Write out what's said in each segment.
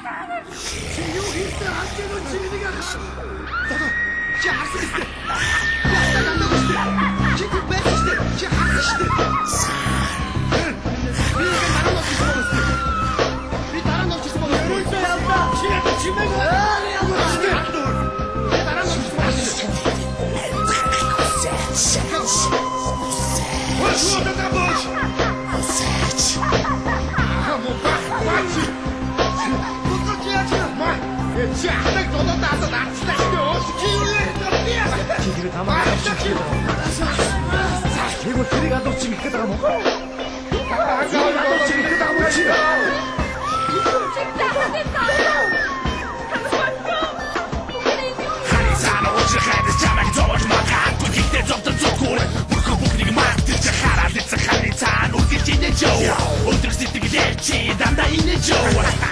Чи юу хийсэн хажиг нь чиглэг аа. Чи харсан шүү дээ. Ястаа гандаа шүү дээ. Чи байсан шүү дээ. Чи харсан шүү дээ. Би дараа нь очсон байна. Юу юм яа? Чи мэг 이거 들이 가도 지금 그다가 먹어.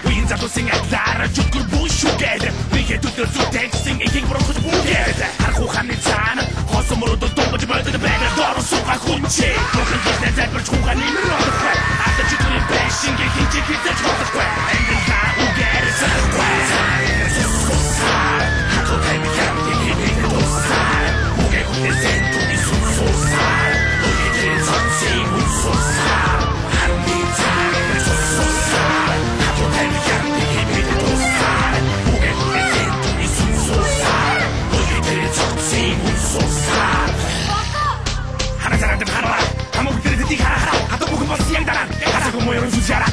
Уинзато сингаглара чуткур бушугед бихэд өдөрсү текстинг ихийг брохож бүгед харах ухааны цаана хосомород томбож байдаг байдаг дөрөв суга хүнчээ бүхэн хийсэн залбирч ухааны нэрээ ата чуткур пэшинг ихийг хийдэг chodохгүй эндээ угээрс сусусаа хато таймиям ихийг тусаа угээ хүнсэн туни сусусаа угээ цаци сусусаа 모여는 주지 않아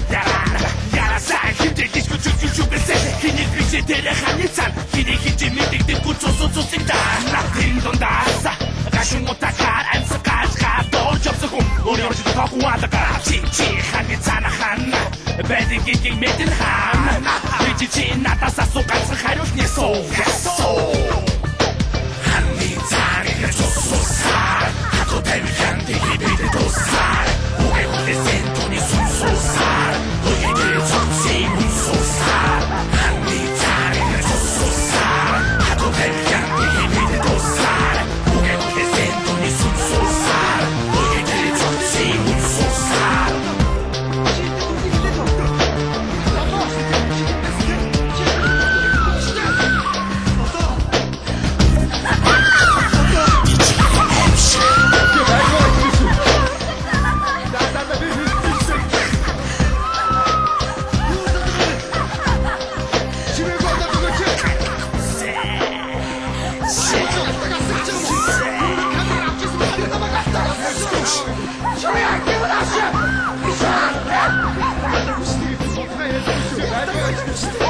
야라 쌀 힘들 디스코 쭉쭉쭉 뺐어 힘이 빛이 데려간 일산 힘이 힘지 미팅 듣고 조소조 찡다 나tin 돈 다싸 가시 못하갈 안서까지 가도 접속고 우리 어르신도 더 구하다가 칭칭한 일산아 하나 배딩 낑낑 매든 하나 미치지 나다 싸소 간서 하려스 니 쏘 한미자리가 조소살 하도 대위한 되기 비대도 살 오게 오게 센톤이 순소살 너희들 정치 문소살 한미자리가 조소살 하도 대위한 되기 비대도 살 오게 오게 센톤이 순소살 너희들 정치 문소살 Что